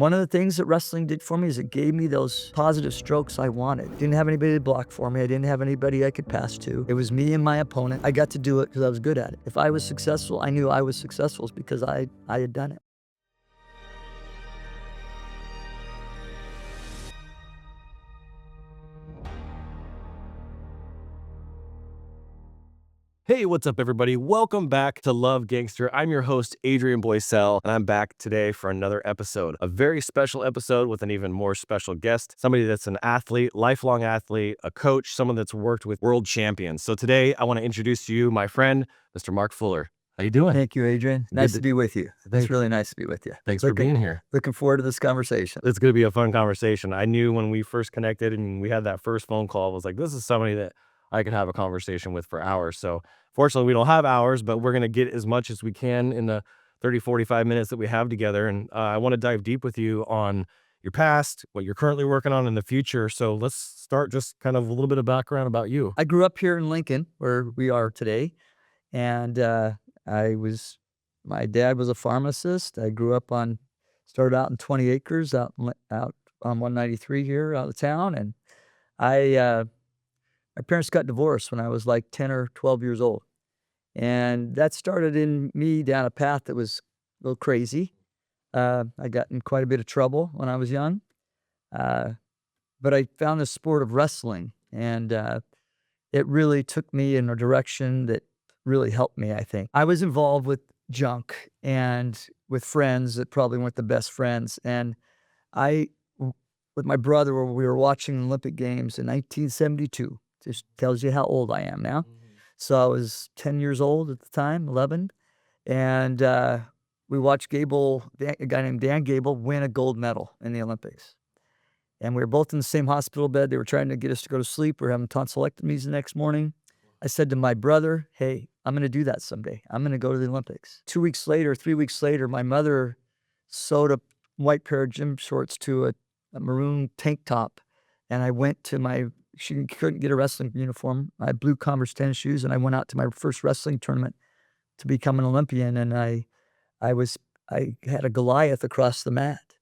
One of the things that wrestling did for me is it gave me those positive strokes I wanted. Didn't have anybody to block for me. I didn't have anybody I could pass to. It was me and my opponent. I got to do it because I was good at it. If I was successful, I knew I was successful because I had done it. Hey, what's up, everybody? Welcome back to Love Gangster. I'm your host, Adrian Blaisdell, and I'm back today for another episode. A very special episode with an even more special guest, somebody that's an athlete, lifelong athlete, a coach, someone that's worked with world champions. So today, I want to introduce to you my friend, Mr. Mark Fuller. How you doing? Thank you, Adrian. Nice to be with you. It's really nice to be with you. Thanks for being here. Looking forward to this conversation. It's going to be a fun conversation. I knew when we first connected and we had that first phone call, I was like, this is somebody that I could have a conversation with for hours. So fortunately, we don't have hours, but we're going to get as much as we can in the 30, 45 minutes that we have together. And I want to dive deep with you on your past, what you're currently working on in the future. So let's start just kind of a little bit of background about you. I grew up here in Lincoln, where we are today. And my dad was a pharmacist. I started out in 20 acres out on 193 here out of town. And my parents got divorced when I was like 10 or 12 years old. And that started in me down a path that was a little crazy. I got in quite a bit of trouble when I was young. But I found the sport of wrestling, and it really took me in a direction that really helped me, I think. I was involved with junk and with friends that probably weren't the best friends. And with my brother, we were watching the Olympic Games in 1972. Just tells you how old I am now. So I was 10 years old at the time, 11. And we watched a guy named Dan Gable, win a gold medal in the Olympics. And we were both in the same hospital bed. They were trying to get us to go to sleep. We were having tonsillectomies the next morning. I said to my brother, hey, I'm going to do that someday. I'm going to go to the Olympics. 3 weeks later, my mother sewed a white pair of gym shorts to a maroon tank top. And I went to she couldn't get a wrestling uniform. I had blue Converse tennis shoes, and I went out to my first wrestling tournament to become an Olympian. And I had a Goliath across the mat,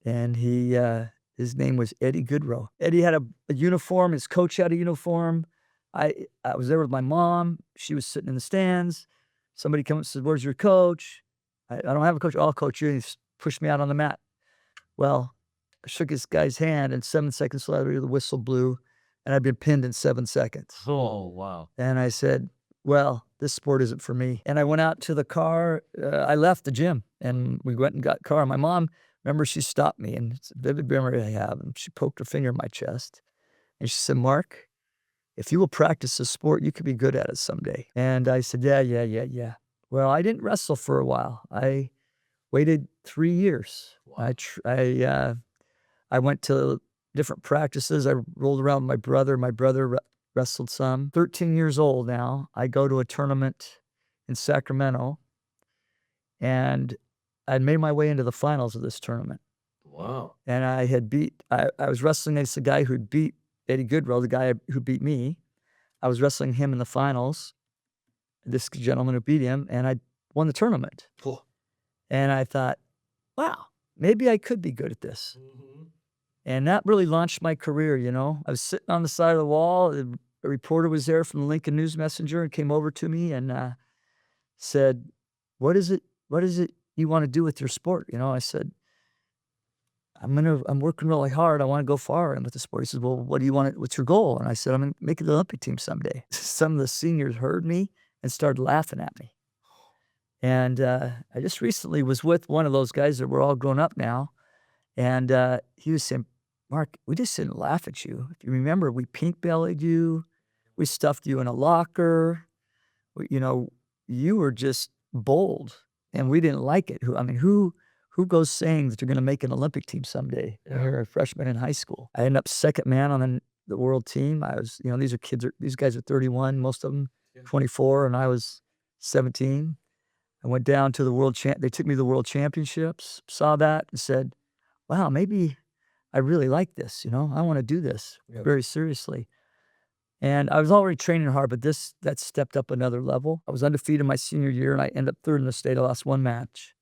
and his name was Eddie Goodrow. Eddie had a uniform. His coach had a uniform. I was there with my mom. She was sitting in the stands. Somebody came up and said, "Where's your coach?" I don't have a coach. I'll coach you. And he pushed me out on the mat. Well, I shook this guy's hand, and 7 seconds later, the whistle blew, and I'd been pinned in 7 seconds. Oh, wow. And I said, well, this sport isn't for me. And I went out to the car. I left the gym, and we went and got a car. My mom, remember, she stopped me, and it's a vivid memory I have, and she poked her finger in my chest, and she said, Mark, if you will practice this sport, you could be good at it someday. And I said, yeah. Well, I didn't wrestle for a while. I waited 3 years. Wow. I went to different practices. I rolled around with my brother. My brother wrestled some. 13 years old now. I go to a tournament in Sacramento, and I made my way into the finals of this tournament. Wow. And I was wrestling against the guy who'd beat Eddie Goodrow, the guy who beat me. I was wrestling him in the finals, this gentleman who beat him, and I won the tournament. Cool. And I thought, wow, maybe I could be good at this. Mm-hmm. And that really launched my career, you know. I was sitting on the side of the wall. A reporter was there from the Lincoln News Messenger and came over to me and said, what is it you want to do with your sport? You know, I said, I'm working really hard. I want to go far with the sport. He said, well, what's your goal? And I said, I'm going to make the Olympic team someday. Some of the seniors heard me and started laughing at me. And I just recently was with one of those guys that we're all grown up now. And he was saying, Mark, we just didn't laugh at you. If you remember, we pink-bellied you. We stuffed you in a locker. You were just bold, and we didn't like it. Who goes saying that you're going to make an Olympic team someday? Yeah. You're a freshman in high school. I ended up second man on the world team. I was, these guys are 31, most of them 24, and I was 17. I went down to they took me to the world championships, saw that, and said, wow, maybe I really like this, I want to do this very seriously. And I was already training hard, but that stepped up another level. I was undefeated my senior year, and I ended up third in the state. I lost one match.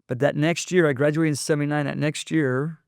But that next year, I graduated in 79. That next year,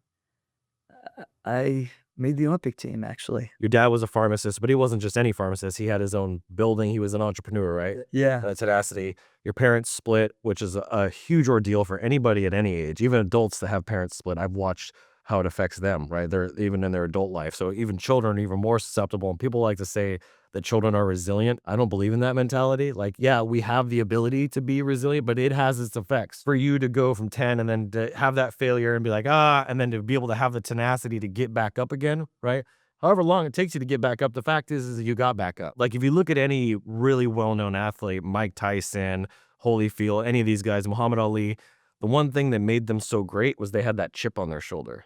I made the Olympic team, actually. Your dad was a pharmacist, but he wasn't just any pharmacist. He had his own building. He was an entrepreneur, right? Yeah. Tenacity. Your parents split, which is a huge ordeal for anybody at any age, even adults that have parents split. I've watched how it affects them, right? They're even in their adult life. So even children are even more susceptible. And people like to say that children are resilient. I don't believe in that mentality. Like, yeah, we have the ability to be resilient, but it has its effects. For you to go from 10 and then to have that failure and be like, and then to be able to have the tenacity to get back up again, right? However long it takes you to get back up, the fact is that you got back up. Like if you look at any really well-known athlete, Mike Tyson, Holyfield, any of these guys, Muhammad Ali, the one thing that made them so great was they had that chip on their shoulder.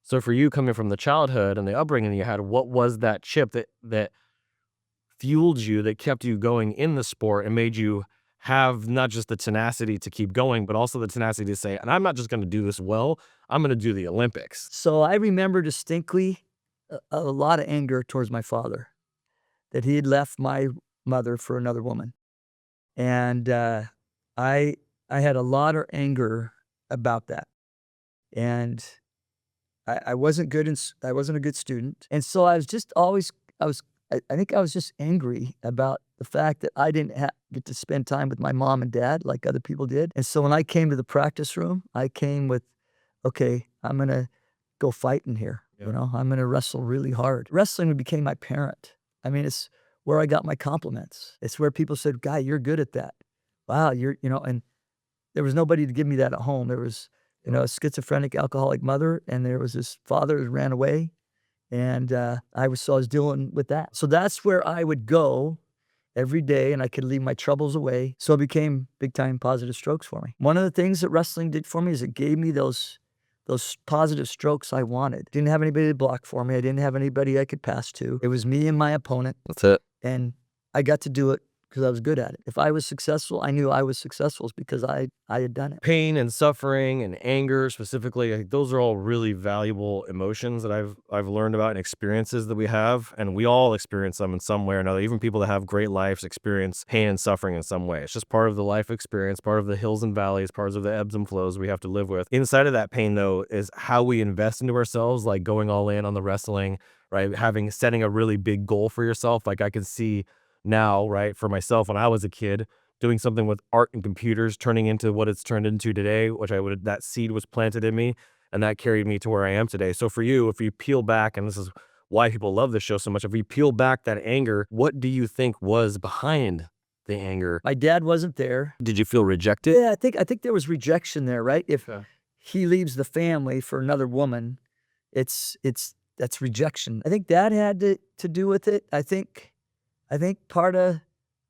So for you coming from the childhood and the upbringing you had, what was that chip that fueled you, that kept you going in the sport and made you have not just the tenacity to keep going, but also the tenacity to say, and I'm not just going to do this well, I'm going to do the Olympics. So I remember distinctly a lot of anger towards my father, that he had left my mother for another woman. And I had a lot of anger about that. And I wasn't good I wasn't a good student. And so I was just always, I think I was just angry about the fact that I didn't get to spend time with my mom and dad like other people did. And so when I came to the practice room, I came with, okay, I'm going to go fight in here. Yeah. You know, I'm going to wrestle really hard. Wrestling became my parent. I mean, it's where I got my compliments. It's where people said, "Guy, you're good at that. Wow, and there was nobody to give me that at home. There was, a schizophrenic, alcoholic mother, and there was this father who ran away, and I was dealing with that. So that's where I would go every day, and I could leave my troubles away. So it became big-time positive strokes for me. One of the things that wrestling did for me is it gave me those positive strokes I wanted. Didn't have anybody to block for me. I didn't have anybody I could pass to. It was me and my opponent. That's it. And I got to do it because I was good at it. If I was successful, I knew I was successful because I had done it. Pain and suffering and anger specifically, like, those are all really valuable emotions that I've learned about and experiences that we have, and we all experience them in some way or another. Even people that have great lives experience pain and suffering in some way. It's just part of the life experience, part of the hills and valleys, parts of the ebbs and flows we have to live with. Inside of that pain, though, is how we invest into ourselves, like going all in on the wrestling, right? Setting a really big goal for yourself. Like I can see now, right, for myself when I was a kid, doing something with art and computers, turning into what it's turned into today, that seed was planted in me, and that carried me to where I am today. So for you, if you peel back, and this is why people love this show so much, if you peel back that anger, what do you think was behind the anger? My dad wasn't there. Did you feel rejected? Yeah, I think there was rejection there, right? If he leaves the family for another woman, that's rejection. I think that had to do with it. I think part of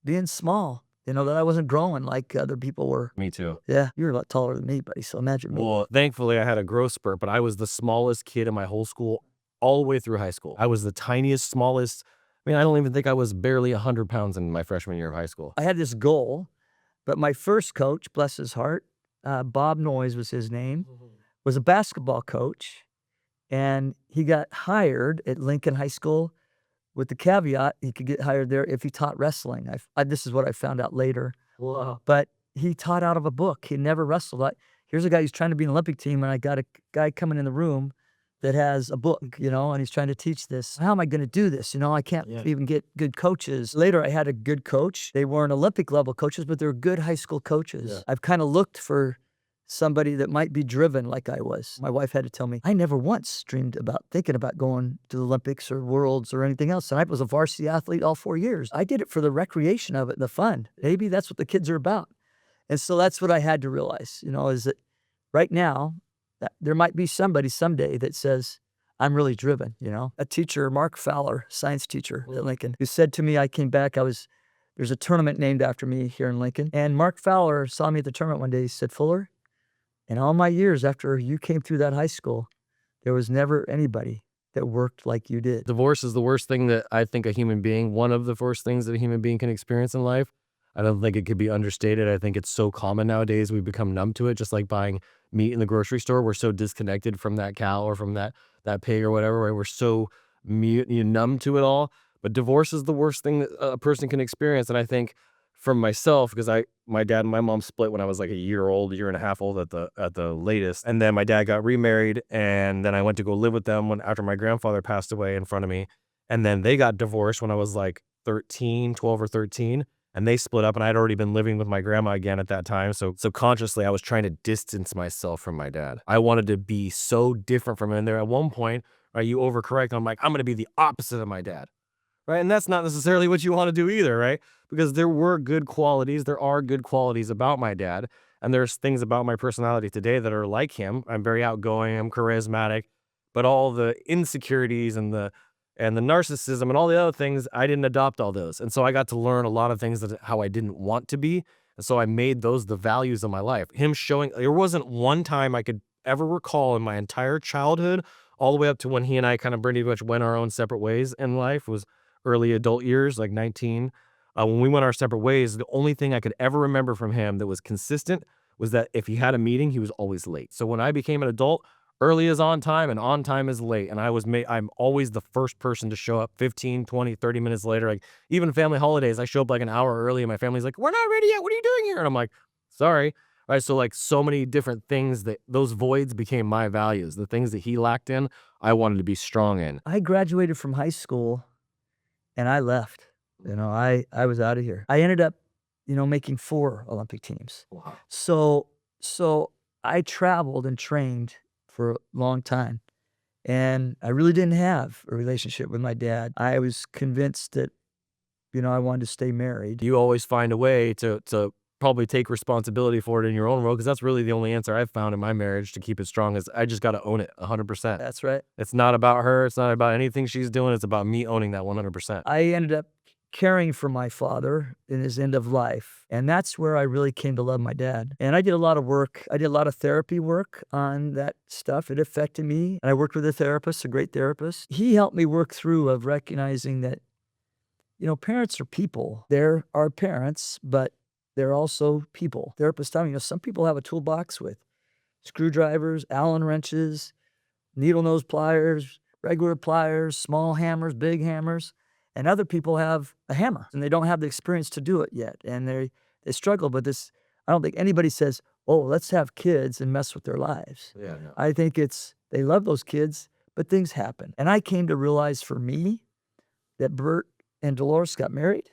being small, that I wasn't growing like other people were. Me too. Yeah, you're a lot taller than me, buddy, so imagine me. Well, thankfully I had a growth spurt, but I was the smallest kid in my whole school all the way through high school. I was the tiniest, smallest. I mean, I don't even think I was barely 100 pounds in my freshman year of high school. I had this goal, but my first coach, bless his heart, Bob Noyes was his name, was a basketball coach, and he got hired at Lincoln High School with the caveat he could get hired there if he taught wrestling. This is what I found out later. Wow. But he taught out of a book. He never wrestled. Here's a guy who's trying to be an Olympic team, and I got a guy coming in the room that has a book, and he's trying to teach this. How am I going to do this? I can't even get good coaches. Later, I had a good coach. They weren't Olympic level coaches, but they were good high school coaches. Yeah. I've kind of looked for somebody that might be driven like I was. My wife had to tell me, I never once dreamed about thinking about going to the Olympics or Worlds or anything else. And I was a varsity athlete all 4 years. I did it for the recreation of it and the fun. Maybe that's what the kids are about. And so that's what I had to realize, is that right now, that there might be somebody someday that says, I'm really driven, A teacher, Mark Fowler, science teacher at Lincoln, who said to me, I came back, there's a tournament named after me here in Lincoln. And Mark Fowler saw me at the tournament one day. He said, Fuller, in all my years after you came through that high school, there was never anybody that worked like you did. Divorce is the worst thing that I think one of the worst things that a human being can experience in life. I don't think it could be understated. I think it's so common nowadays. We've become numb to it, just like buying meat in the grocery store. We're so disconnected from that cow or from that pig or whatever, right? We're so numb to it all. But divorce is the worst thing that a person can experience. And I think from myself, because my dad and my mom split when I was like a year and a half old at the latest. And then my dad got remarried, and then I went to go live with them after my grandfather passed away in front of me. And then they got divorced when I was like 12 or 13, and they split up, and I'd already been living with my grandma again at that time. So subconsciously I was trying to distance myself from my dad. I wanted to be so different from him. And there at one point, right, you overcorrect. I'm like, I'm going to be the opposite of my dad. Right. And that's not necessarily what you want to do either, right? Because there are good qualities about my dad. And there's things about my personality today that are like him. I'm very outgoing, I'm charismatic, but all the insecurities and the narcissism and all the other things, I didn't adopt all those. And so I got to learn a lot of things how I didn't want to be. And so I made those the values of my life. Him showing, there wasn't one time I could ever recall in my entire childhood, all the way up to when he and I kind of pretty much went our own separate ways in life, was early adult years, like 19. When we went our separate ways, the only thing I could ever remember from him that was consistent was that if he had a meeting, he was always late. So when I became an adult, early is on time and on time is late. And I'm always the first person to show up 15, 20, 30 minutes later. Like even family holidays, I show up like an hour early and my family's like, we're not ready yet. What are you doing here? And I'm like, sorry. All right. So like so many different things that those voids became my values. The things that he lacked in, I wanted to be strong in. I graduated from high school and I left. I was out of here. I ended up, making 4 Olympic teams. Wow. So I traveled and trained for a long time. And I really didn't have a relationship with my dad. I was convinced that, I wanted to stay married. You always find a way to probably take responsibility for it in your own role, because that's really the only answer I've found in my marriage to keep it strong is I just got to own it 100%. That's right. It's not about her. It's not about anything she's doing. It's about me owning that 100%. I ended up caring for my father in his end of life. And that's where I really came to love my dad. And I did a lot of work. I did a lot of therapy work on that stuff. It affected me. And I worked with a therapist, a great therapist. He helped me work through of recognizing that, parents are people. They're our parents, but they're also people. Therapists tell me, some people have a toolbox with screwdrivers, Allen wrenches, needle nose pliers, regular pliers, small hammers, big hammers. And other people have a hammer and they don't have the experience to do it yet. And they struggle. But I don't think anybody says, oh, let's have kids and mess with their lives. Yeah, no. I think they love those kids, but things happen. And I came to realize for me that Bert and Dolores got married.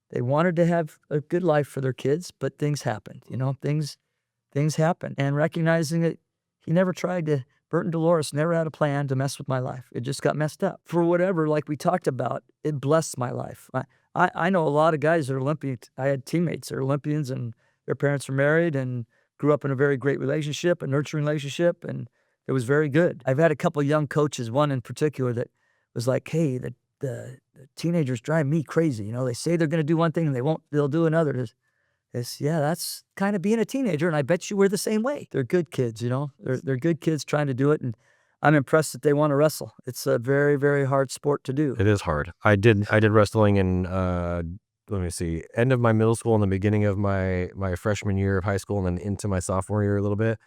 They wanted to have a good life for their kids, but things happened. Things happen. And recognizing that he never tried to, Bert and Dolores never had a plan to mess with my life. It just got messed up. For whatever, like we talked about, it blessed my life. I know a lot of guys that are Olympians. I had teammates that are Olympians and their parents were married and grew up in a very great relationship, a nurturing relationship, and it was very good. I've had a couple of young coaches, one in particular that was like, hey, the teenagers drive me crazy. They say they're going to do one thing and they'll do another. Yeah, that's kind of being a teenager, and I bet you we're the same way. They're good kids, They're good kids trying to do it, and I'm impressed that they want to wrestle. It's a very, very hard sport to do. It is hard. I did wrestling in end of my middle school and the beginning of my freshman year of high school, and then into my sophomore year a little bit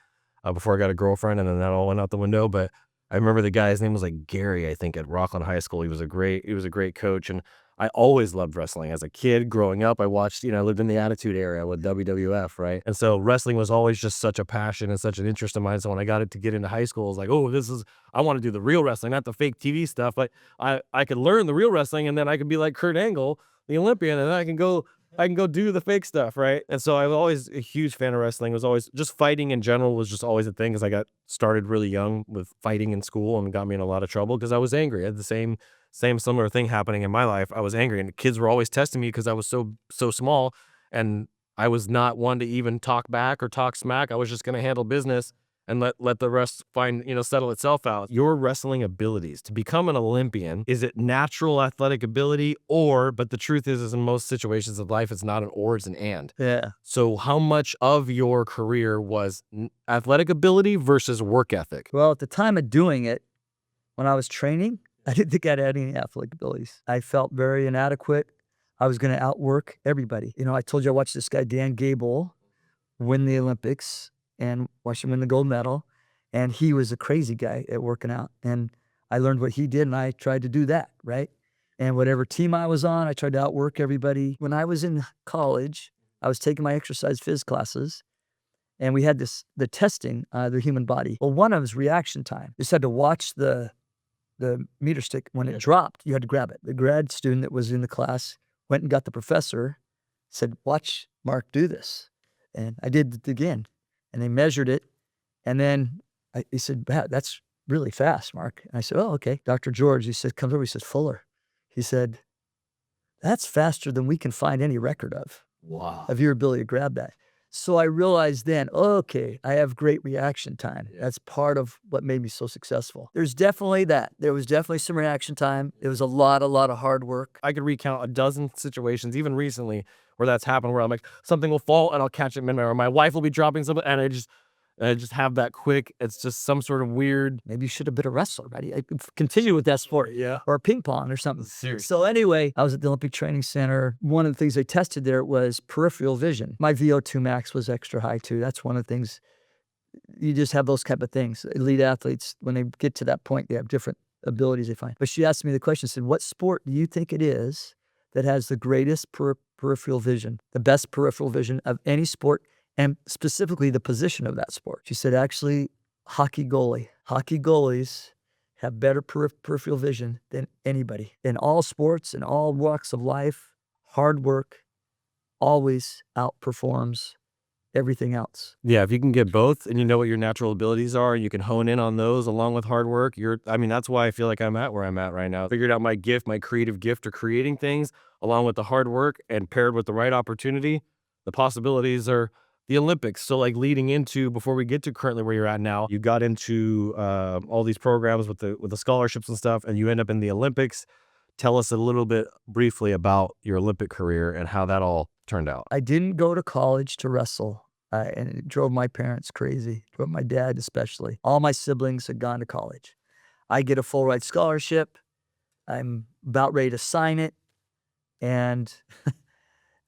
before I got a girlfriend, and then that all went out the window. But I remember the guy's name was like Gary, I think, at Rockland High School. He was a great coach, and I always loved wrestling. As a kid growing up, I watched, I lived in the Attitude Era with WWF, right? And so wrestling was always just such a passion and such an interest of mine. So when I got to get into high school, I was like, oh, I want to do the real wrestling, not the fake TV stuff. But I could learn the real wrestling, and then I could be like Kurt Angle, the Olympian, and then I can go do the fake stuff, right? And so I was always a huge fan of wrestling. It was always just fighting in general was just always a thing, because I got started really young with fighting in school and got me in a lot of trouble because I was angry. I had the same similar thing happening in my life. I was angry, and the kids were always testing me because I was so small, and I was not one to even talk back or talk smack. I was just going to handle business and let the rest settle itself out. Your wrestling abilities to become an Olympian, is it natural athletic ability, but the truth is in most situations of life, it's not an or, it's an and. Yeah. So how much of your career was athletic ability versus work ethic? Well, at the time of doing it, when I was training, I didn't think I had any athletic abilities. I felt very inadequate. I was going to outwork everybody. I told you I watched this guy, Dan Gable, win the Olympics and watched him win the gold medal. And he was a crazy guy at working out. And I learned what he did, and I tried to do that, right? And whatever team I was on, I tried to outwork everybody. When I was in college, I was taking my exercise phys classes, and we had the testing, the human body. Well, one of them is reaction time. You just had to watch the meter stick. When it dropped, you had to grab it. The grad student that was in the class went and got the professor, said, "Watch Mark do this." And I did it again. And they measured it. And then he said, "Wow, that's really fast, Mark." And I said, "Oh, okay." Dr. George, he said, comes over, he says, "Fuller." He said, "That's faster than we can find any record of your ability to grab that." So I realized then, okay, I have great reaction time. That's part of what made me so successful. There's definitely that. There was definitely some reaction time. It was a lot of hard work. I could recount a dozen situations, even recently, where that's happened, where I'm like, something will fall and I'll catch it mid-air, or my wife will be dropping something and I just have that quick. It's just some sort of weird. Maybe you should have been a wrestler, right? I could continue with that sport. Yeah. Or ping pong or something. Seriously. So anyway, I was at the Olympic Training Center. One of the things they tested there was peripheral vision. My VO2 max was extra high too. That's one of the things. You just have those type of things. Elite athletes, when they get to that point, they have different abilities they find. But she asked me the question, said, "What sport do you think it is that has the greatest peripheral vision, the best peripheral vision of any sport, and specifically the position of that sport?" She said, "Actually, hockey goalie. Hockey goalies have better peripheral vision than anybody. In all sports, in all walks of life, hard work always outperforms everything else." Yeah, if you can get both and you know what your natural abilities are, and you can hone in on those along with hard work, that's why I feel like I'm at where I'm at right now. Figured out my gift, my creative gift of creating things along with the hard work, and paired with the right opportunity, the possibilities are the Olympics. So like leading into, before we get to currently where you're at now, you got into all these programs with the scholarships and stuff, and you end up in the Olympics. Tell us a little bit briefly about your Olympic career and how that all turned out. I didn't go to college to wrestle, and it drove my parents crazy, drove my dad especially. All my siblings had gone to college. I get a full ride scholarship. I'm about ready to sign it, and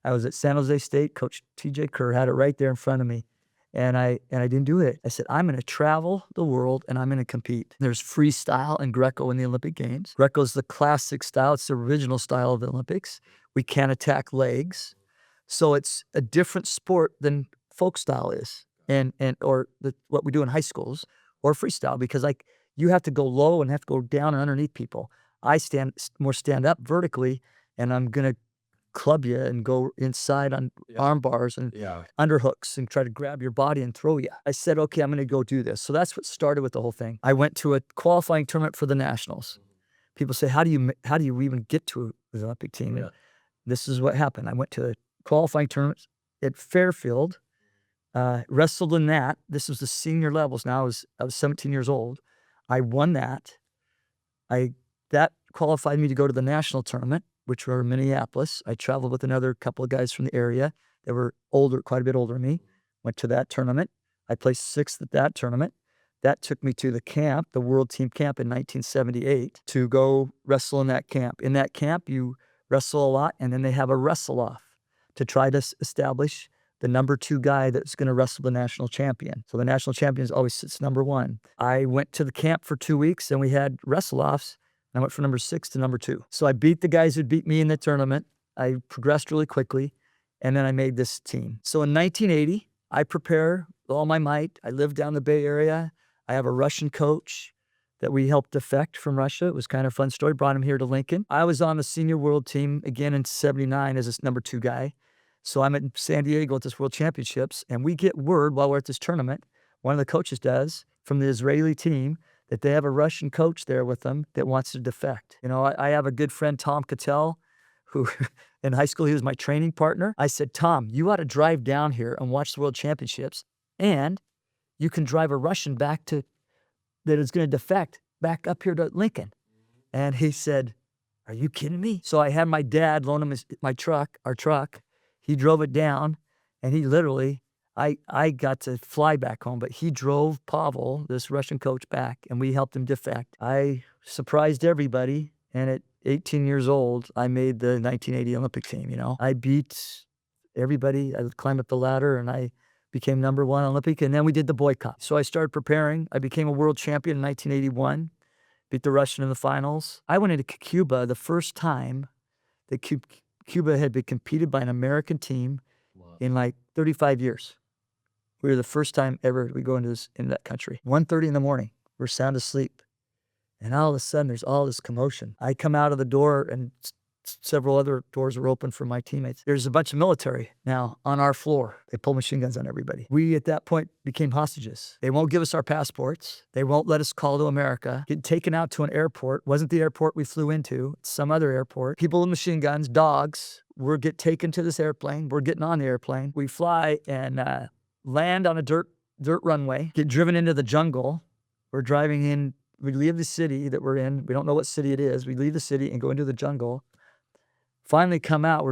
I was at San Jose State. Coach TJ Kerr had it right there in front of me, and I didn't do it. I said, "I'm going to travel the world and I'm going to compete." There's freestyle and Greco in the Olympic Games. Greco's the classic style. It's the original style of the Olympics. We can't attack legs. So it's a different sport than folk style is, or what we do in high schools, or freestyle, because like you have to go low and have to go down and underneath people. I stand up vertically, and I'm gonna club you and go inside on arm bars and underhooks and try to grab your body and throw you. I said, "Okay, I'm gonna go do this." So that's what started with the whole thing. I went to a qualifying tournament for the nationals. People say, how do you even get to the Olympic team? And this is what happened. I went to a qualifying tournament at Fairfield, wrestled in that. This was the senior levels. Now I was 17 years old. I won that. That qualified me to go to the national tournament, which were in Minneapolis. I traveled with another couple of guys from the area that were older, quite a bit older than me. Went to that tournament. I placed 6th at that tournament. That took me to the camp, the World Team Camp in 1978, to go wrestle in that camp. In that camp, you wrestle a lot, and then they have a wrestle-off to try to establish the number 2 guy that's going to wrestle the national champion. So the national champion always sits number 1. I went to the camp for 2 weeks, and we had wrestle-offs. I went from number 6 to number 2. So I beat the guys who beat me in the tournament. I progressed really quickly, and then I made this team. So in 1980, I prepare with all my might. I lived down the Bay Area. I have a Russian coach that we helped defect from Russia. It was kind of a fun story. Brought him here to Lincoln. I was on the senior world team again in 79 as this number 2 guy. So I'm in San Diego at this World Championships, and we get word while we're at this tournament, one of the coaches does, from the Israeli team, that they have a Russian coach there with them that wants to defect. You know, I have a good friend, Tom Cattell, who in high school, he was my training partner. I said, "Tom, you ought to drive down here and watch the World Championships, and you can drive a Russian that is going to defect back up here to Lincoln." And he said, "Are you kidding me?" So I had my dad loan him our truck. He drove it down, and he literally, I got to fly back home, but he drove Pavel, this Russian coach, back, and we helped him defect. I surprised everybody, and at 18 years old, I made the 1980 Olympic team, you know. I beat everybody. I climbed up the ladder, and I became number 1 Olympic, and then we did the boycott. So I started preparing. I became a world champion in 1981, beat the Russian in the finals. I went into Cuba the first time that Cuba had been competed by an American team in like 35 years. We were the first time ever we go into that country. 1:30 in the morning, we're sound asleep. And all of a sudden, there's all this commotion. I come out of the door, and several other doors were open for my teammates. There's a bunch of military now on our floor. They pull machine guns on everybody. We, at that point, became hostages. They won't give us our passports. They won't let us call to America. Get taken out to an airport. Wasn't the airport we flew into. It's some other airport. People with machine guns, dogs. We're get taken to this airplane. We're getting on the airplane. We fly and land on a dirt runway. Get driven into the jungle. We're driving in. We leave the city that we're in. We don't know what city it is. We leave the city and go into the jungle. Finally come out,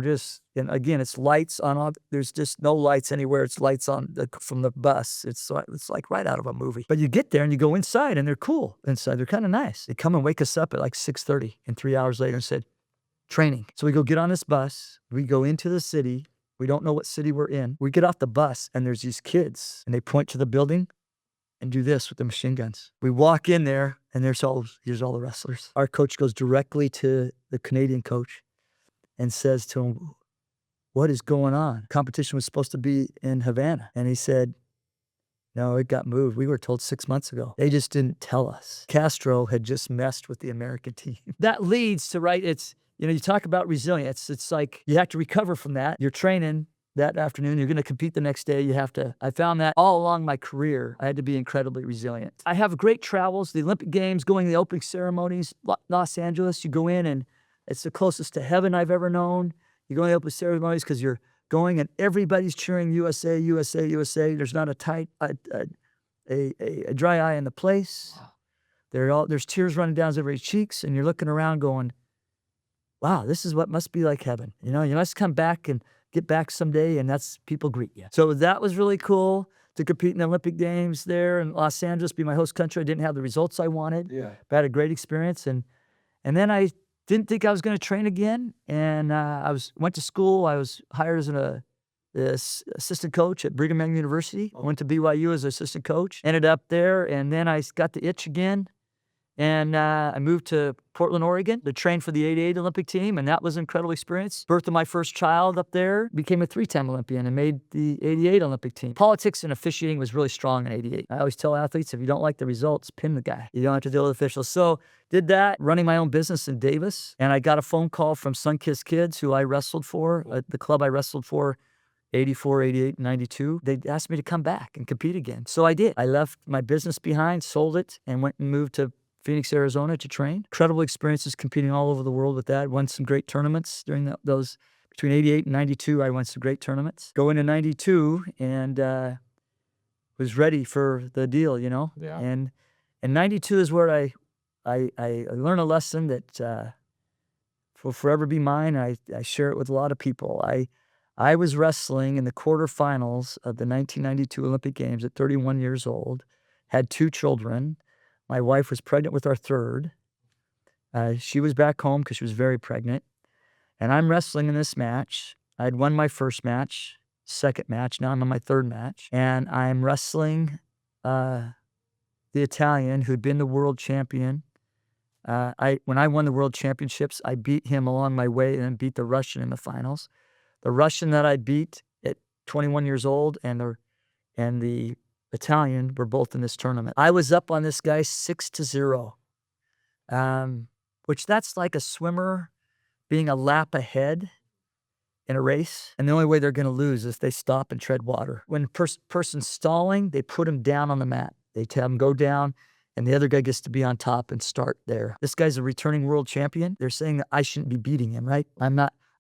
and again, it's lights on all, there's just no lights anywhere. It's lights on from the bus. It's like right out of a movie. But you get there and you go inside and they're cool inside. They're kind of nice. They come and wake us up at like 6:30 and 3 hours later and said, training. So we go get on this bus. We go into the city. We don't know what city we're in. We get off the bus and there's these kids and they point to the building and do this with the machine guns. We walk in there and here's all the wrestlers. Our coach goes directly to the Canadian coach and says to him, what is going on? Competition was supposed to be in Havana. And he said, no, it got moved. We were told 6 months ago. They just didn't tell us. Castro had just messed with the American team. That leads to, right, it's, you talk about resilience. It's like you have to recover from that. You're training that afternoon. You're going to compete the next day. I found that all along my career, I had to be incredibly resilient. I have great travels, the Olympic Games, going to the opening ceremonies, Los Angeles. You go in and it's the closest to heaven I've ever known. You go in the open ceremonies because you're going and everybody's cheering USA, USA, USA. There's not a dry eye in the place. There's tears running down everybody's cheeks, and you're looking around going, wow, this is what must be like heaven. You must come back and get back someday, and that's people greet you. So that was really cool to compete in the Olympic Games there in Los Angeles, be my host country. I didn't have the results I wanted. Yeah. But I had a great experience, and then I didn't think I was going to train again, and went to school. I was hired as an assistant coach at Brigham Young University. I went to BYU as an assistant coach, ended up there, and then I got the itch again, and I moved to Portland, Oregon to train for the '88 Olympic team, and that was an incredible experience. Birth of my first child up there, became a 3-time Olympian and made the '88 Olympic team. Politics and officiating was really strong in '88. I always tell athletes, if you don't like the results, pin the guy. You don't have to deal with officials. So did that, running my own business in Davis, and I got a phone call from Sunkist Kids, who I wrestled for, the club I wrestled for, 84, 88, 92. They asked me to come back and compete again. So I did. I left my business behind, sold it, and went and moved to Phoenix, Arizona to train. Incredible experiences competing all over the world with that. Won some great tournaments during those, between 88 and 92, I won some great tournaments. Go into 92 and was ready for the deal, Yeah. And 92 is where I learned a lesson that will forever be mine. I share it with a lot of people. I was wrestling in the quarterfinals of the 1992 Olympic Games at 31 years old, had 2 children. My wife was pregnant with our third. She was back home because she was very pregnant. And I'm wrestling in this match. I'd won my first match, second match. Now I'm on my third match. And I'm wrestling the Italian who'd been the world champion. When I won the world championships, I beat him along my way and then beat the Russian in the finals. The Russian that I beat at 21 years old and the Italian were both in this tournament. I was up on this guy 6-0, which that's like a swimmer being a lap ahead in a race. And the only way they're going to lose is if they stop and tread water. When person's stalling, they put him down on the mat. They tell him go down, and the other guy gets to be on top and start there. This guy's a returning world champion. They're saying that I shouldn't be beating him, right? I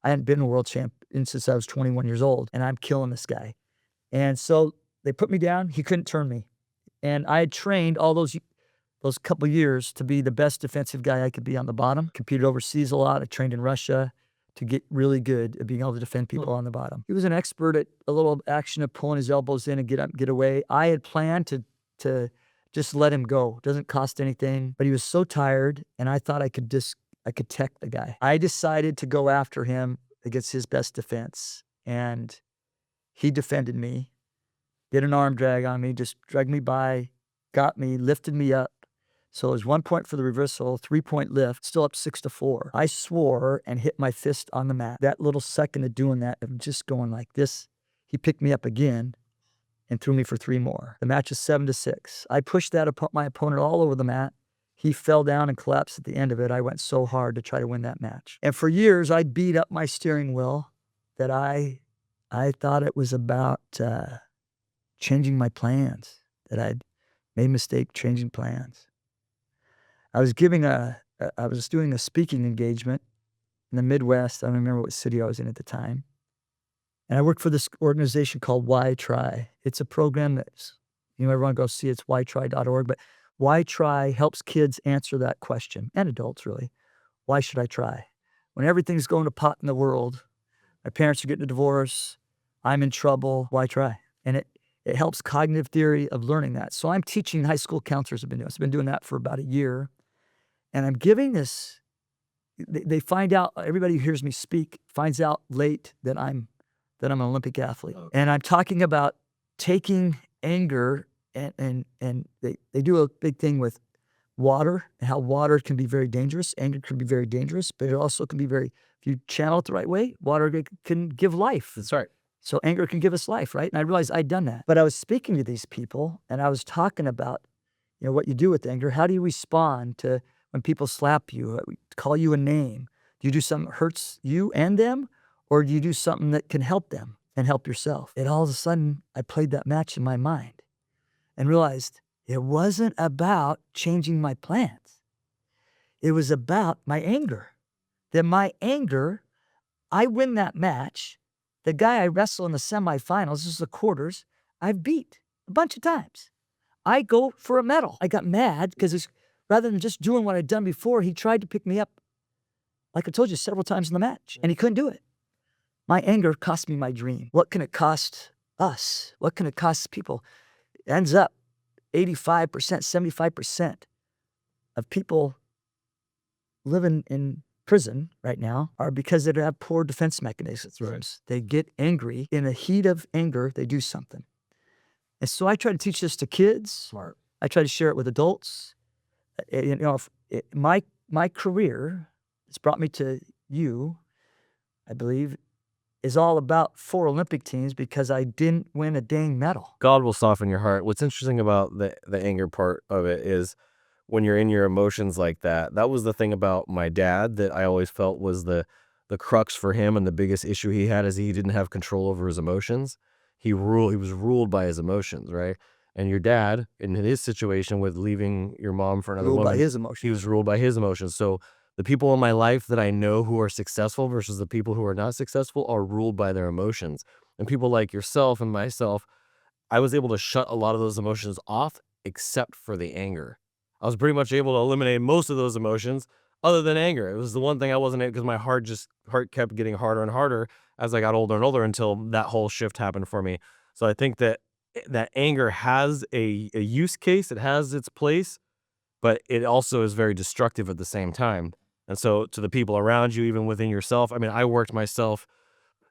hadn't been a world champion since I was 21 years old, and I'm killing this guy. And so they put me down. He couldn't turn me. And I had trained all those couple years to be the best defensive guy I could be on the bottom. Competed overseas a lot. I trained in Russia to get really good at being able to defend people on the bottom. He was an expert at a little action of pulling his elbows in and get up and get away. I had planned to just let him go. Doesn't cost anything. But he was so tired, and I thought I could tech the guy. I decided to go after him against his best defense. And he defended me. Did an arm drag on me, just dragged me by, got me, lifted me up, So it was 1 point for the reversal, 3-point lift, still up 6-4. I swore and hit my fist on the mat. That little second of doing that, of just going like this, he picked me up again and threw me for 3 more. The match is 7-6. I pushed my opponent all over the mat. He fell down and collapsed at the end of it. I went so hard to try to win that match. And for years, I beat up my steering wheel that I thought it was about changing my plans, that I'd made a mistake changing plans. I was doing a speaking engagement in the Midwest. I don't remember what city I was in at the time. And I worked for this organization called Why Try. It's a program that's, everyone go see it. It's whytry.org. But Why Try helps kids answer that question, and adults really. Why should I try? When everything's going to pot in the world, my parents are getting a divorce, I'm in trouble, why try? And it helps cognitive theory of learning that. So I'm teaching high school counselors. I've been doing that for about a year. And I'm giving this, they find out, everybody who hears me speak finds out late that I'm an Olympic athlete. Okay. And I'm talking about taking anger and they do a big thing with water and how water can be very dangerous. Anger can be very dangerous, but it also can be if you channel it the right way, water can give life. That's right. So anger can give us life, right? And I realized I'd done that. But I was speaking to these people and I was talking about, what you do with anger. How do you respond to when people slap you, call you a name? Do you do something that hurts you and them? Or do you do something that can help them and help yourself? And all of a sudden, I played that match in my mind and realized it wasn't about changing my plans. It was about my anger. That my anger, I win that match. The guy I wrestle in the semifinals, this is the quarters, I've beat a bunch of times. I go for a medal. I got mad because rather than just doing what I'd done before, he tried to pick me up, like I told you, several times in the match, and he couldn't do it. My anger cost me my dream. What can it cost us? What can it cost people? It ends up 85%, 75% of people living in prison right now are because they have poor defense mechanisms. Right. They get angry. In the heat of anger, they do something. And so I try to teach this to kids. Smart. I try to share it with adults. My career has brought me to you, I believe, is all about 4 Olympic teams because I didn't win a dang medal. God will soften your heart. What's interesting about the anger part of it is when you're in your emotions like that. That was the thing about my dad that I always felt was the crux for him, and the biggest issue he had is he didn't have control over his emotions. He was ruled by his emotions, right? And your dad, in his situation with leaving your mom for another woman, Ruled by his emotions. he was ruled by his emotions. So the people in my life that I know who are successful versus the people who are not successful are ruled by their emotions. And people like yourself and myself, I was able to shut a lot of those emotions off except for the anger. I was pretty much able to eliminate most of those emotions other than anger. It was the one thing I wasn't able, because my heart kept getting harder and harder as I got older and older until that whole shift happened for me. So I think that anger has a use case. It has its place, but it also is very destructive at the same time. And so to the people around you, even within yourself, I mean, I worked myself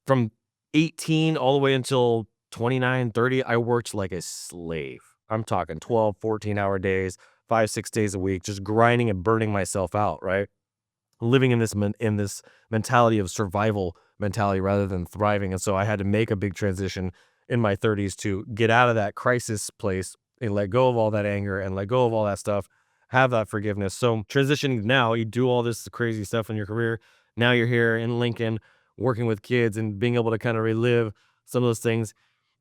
from 18 all the way until 29, 30. I worked like a slave. I'm talking 12, 14-hour days, 5, 6 days a week, just grinding and burning myself out, right? Living in this mentality of survival mentality rather than thriving. And so I had to make a big transition in my 30s to get out of that crisis place and let go of all that anger and let go of all that stuff, have that forgiveness. So transitioning now, you do all this crazy stuff in your career. Now you're here in Lincoln working with kids and being able to kind of relive some of those things.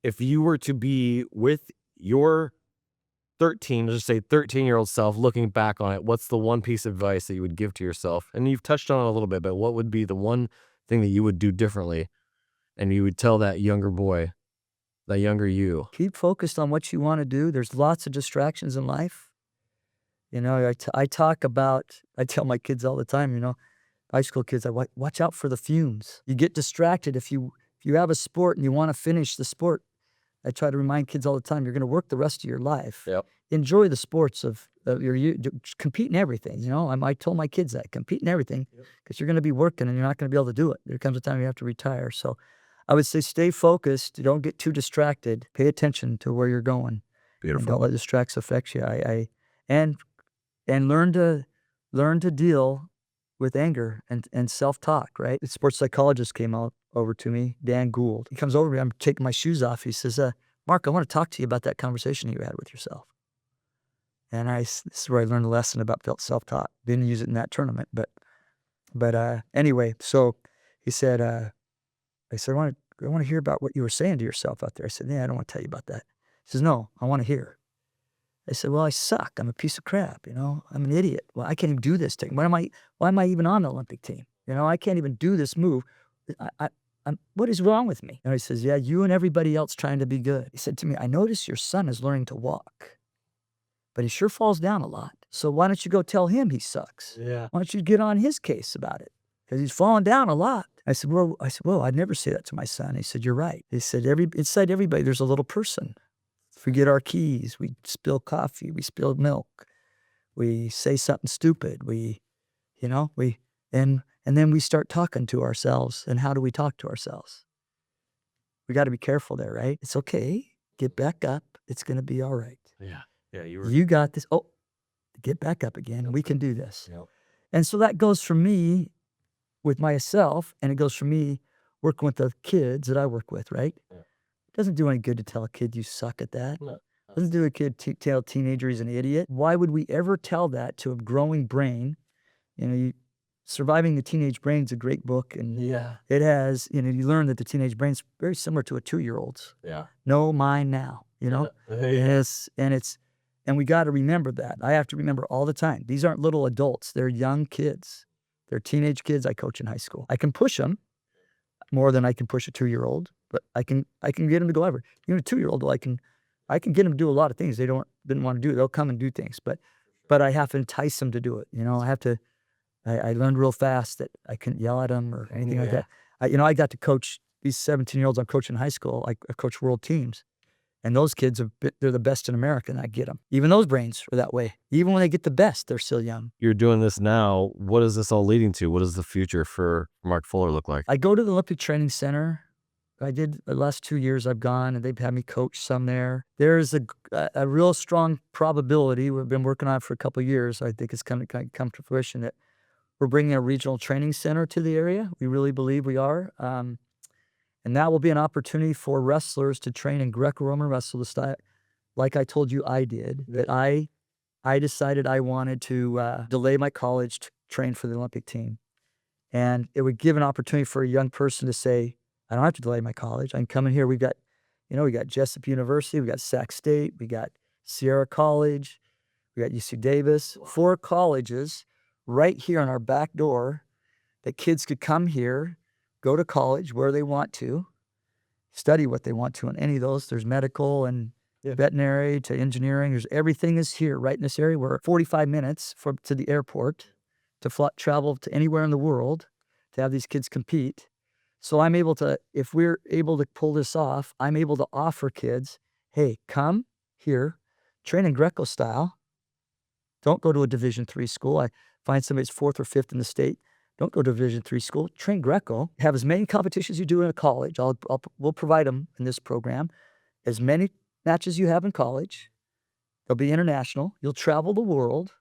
If you were to be with your 13-year-old self looking back on it, what's the one piece of advice that you would give to yourself? And you've touched on it a little bit, but what would be the one thing that you would do differently and you would tell that younger boy, that younger you? Keep focused on what you want to do. There's lots of distractions in life. I tell my kids all the time, high school kids, watch out for the fumes. You get distracted if you have a sport and you want to finish the sport. I try to remind kids all the time, you're going to work the rest of your life. Yep. Enjoy the sports of your youth. Compete in everything. I told my kids that. Compete in everything because you're going to be working and you're not going to be able to do it. There comes a time you have to retire. So I would say stay focused. Don't get too distracted. Pay attention to where you're going. Beautiful. And don't let distractions affect you. And and learn to deal with anger and self-talk, right? The sports psychologist came over to me, Dan Gould. He comes over to me, I'm taking my shoes off. He says, Mark, I want to talk to you about that conversation you had with yourself. And this is where I learned a lesson about self-talk. Didn't use it in that tournament, but anyway, so he said, I said, I want to hear about what you were saying to yourself out there. I said, yeah, I don't want to tell you about that. He says, no, I want to hear. I said, well, I suck. I'm a piece of crap. I'm an idiot. Well, I can't even do this thing. Why am I even on the Olympic team? I can't even do this move. What is wrong with me? And he says, yeah, you and everybody else trying to be good. He said to me, I notice your son is learning to walk, but he sure falls down a lot. So why don't you go tell him he sucks? Yeah. Why don't you get on his case about it? Because he's falling down a lot. I said, well, I'd never say that to my son. He said, you're right. He said, inside everybody, there's a little person. Forget our keys. We spill coffee. We spill milk. We say something stupid. And then we start talking to ourselves. And how do we talk to ourselves? We got to be careful there, right? It's okay. Get back up. It's going to be all right. Yeah. Yeah. You got this. Oh, get back up again. We can do this. Yep. And so that goes for me with myself, and it goes for me working with the kids that I work with, right? Yeah. It doesn't do any good to tell a kid you suck at that. No. It doesn't do a kid tell a teenager he's an idiot. Why would we ever tell that to a growing brain? Surviving the Teenage Brain is a great book, and it has, you learn that the teenage brain's very similar to a 2-year-old's. Yeah. No, mine now, Yes, and we got to remember that. I have to remember all the time. These aren't little adults. They're young kids. They're teenage kids I coach in high school. I can push them more than I can push a 2-year-old, but I can get them to go ever. Even a 2-year-old, I can get them to do a lot of things they didn't want to do. They'll come and do things, but I have to entice them to do it. I learned real fast that I couldn't yell at them or anything like that. I got to coach these 17-year-olds I'm coaching in high school. I coach world teams. And those kids, they're the best in America, and I get them. Even those brains are that way. Even when they get the best, they're still young. You're doing this now. What is this all leading to? What does the future for Mark Fuller look like? I go to the Olympic Training Center. I did the last 2 years I've gone, and they've had me coach some there. There's a real strong probability, we've been working on it for a couple of years, I think it's come to fruition, that we're bringing a regional training center to the area. We really believe we are. And that will be an opportunity for wrestlers to train in Greco-Roman wrestle, the style, like I told you I did, that I decided I wanted to delay my college to train for the Olympic team. And it would give an opportunity for a young person to say, I don't have to delay my college. I can come in here. We got Jessup University, we got Sac State, we got Sierra College, we got UC Davis, 4 colleges right here on our back door that kids could come here, go to college where they want to, study what they want to in any of those. There's medical and veterinary to engineering. Everything is here right in this area. We're 45 minutes to the airport to travel to anywhere in the world to have these kids compete. So I'm able to, if we're able to pull this off, I'm able to offer kids, hey, come here, train in Greco style. Don't go to a Division III school. I find somebody that's 4th or 5th in the state. Don't go to Division III school. Train Greco. Have as many competitions you do in a college. We'll provide them in this program. As many matches you have in college. They'll be international. You'll travel the world.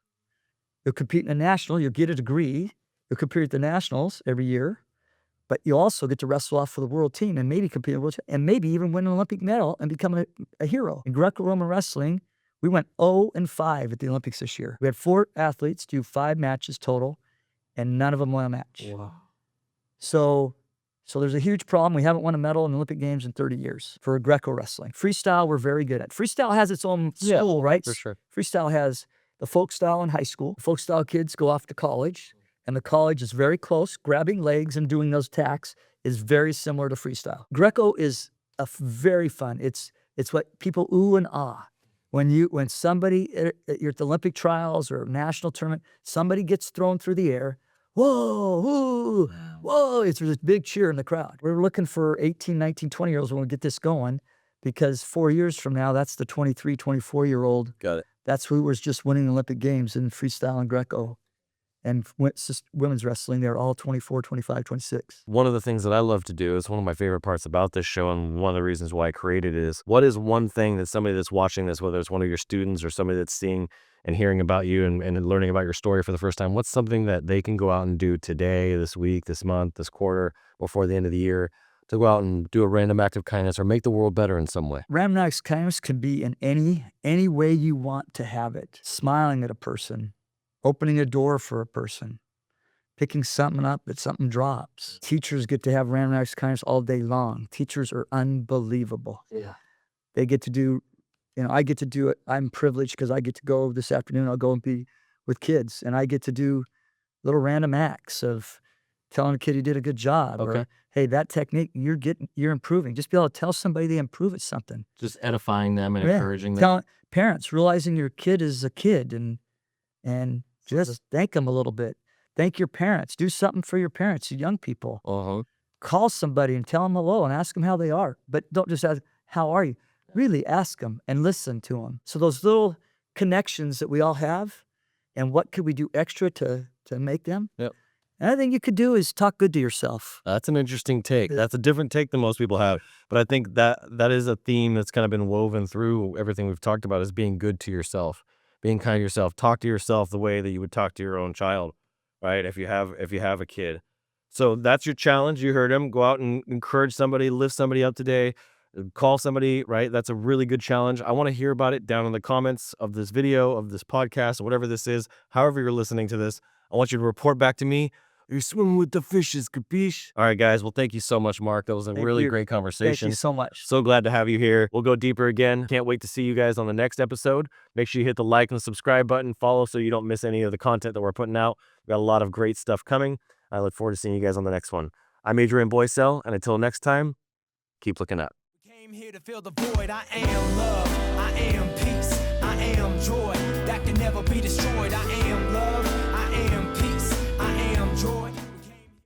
You'll compete in a national. You'll get a degree. You'll compete at the nationals every year. But you also get to wrestle off for the world team and maybe compete in the world and maybe even win an Olympic medal and become a hero. In Greco-Roman wrestling, we went 0-5 at the Olympics this year. We had 4 athletes do 5 matches total, and none of them won a match. Wow. So there's a huge problem. We haven't won a medal in the Olympic Games in 30 years for Greco wrestling. Freestyle, we're very good at. Freestyle has its own school, right? For sure. Freestyle has the folk style in high school. Folk style kids go off to college, and the college is very close. Grabbing legs and doing those tacks is very similar to freestyle. Greco is very fun. It's what people ooh and ah. When somebody, you're at the Olympic trials or national tournament, somebody gets thrown through the air, whoa, whoo, whoa, there's this big cheer in the crowd. We're looking for 18, 19, 20-year-olds when we get this going, because 4 years from now, that's the 23, 24-year-old. Got it. That's who was just winning the Olympic Games in freestyle and Greco. And women's wrestling, they're all 24, 25, 26. One of the things that I love to do is one of my favorite parts about this show, and one of the reasons why I created it is, what is one thing that somebody that's watching this, whether it's one of your students or somebody that's seeing and hearing about you and learning about your story for the first time, what's something that they can go out and do today, this week, this month, this quarter, before the end of the year, to go out and do a random act of kindness or make the world better in some way? Random acts of kindness can be in any way you want to have it. Smiling at a person, opening a door for a person, picking something up that something drops. Teachers get to have random acts of kindness all day long. Teachers are unbelievable. Yeah. They get to do, I get to do it. I'm privileged because I get to go this afternoon. I'll go and be with kids, and I get to do little random acts of telling a kid he did a good job, Okay. or hey, that technique you're improving. Just be able to tell somebody they improve at something. Just edifying them and Yeah. encouraging them. Telling parents, realizing your kid is a kid, and just thank them a little bit. Thank your parents. Do something for your parents, you young people. Uh-huh. Call somebody and tell them hello and ask them how they are. But don't just ask, how are you? Really ask them and listen to them. So those little connections that we all have, and what could we do extra to make them? Yep. Another thing you could do is talk good to yourself. That's an interesting take. Yeah. That's a different take than most people have. But I think that is a theme that's kind of been woven through everything we've talked about, is being good to yourself, being kind to yourself. Talk to yourself the way that you would talk to your own child, right? If you have a kid. So that's your challenge. You heard him. Go out and encourage somebody, lift somebody up today, call somebody, right? That's a really good challenge. I want to hear about it down in the comments of this video, of this podcast, whatever this is, however you're listening to this. I want you to report back to me. You're swimming with the fishes, capiche? All right, guys. Well, thank you so much, Mark. That was a really great conversation. Thank you so much. So glad to have you here. We'll go deeper again. Can't wait to see you guys on the next episode. Make sure you hit the like and the subscribe button. Follow so you don't miss any of the content that we're putting out. We've got a lot of great stuff coming. I look forward to seeing you guys on the next one. I'm Adrian Blaisdell, and until next time, keep looking up. Came here to fill the void. I am love. I am peace. I am joy that can never be destroyed. I am love.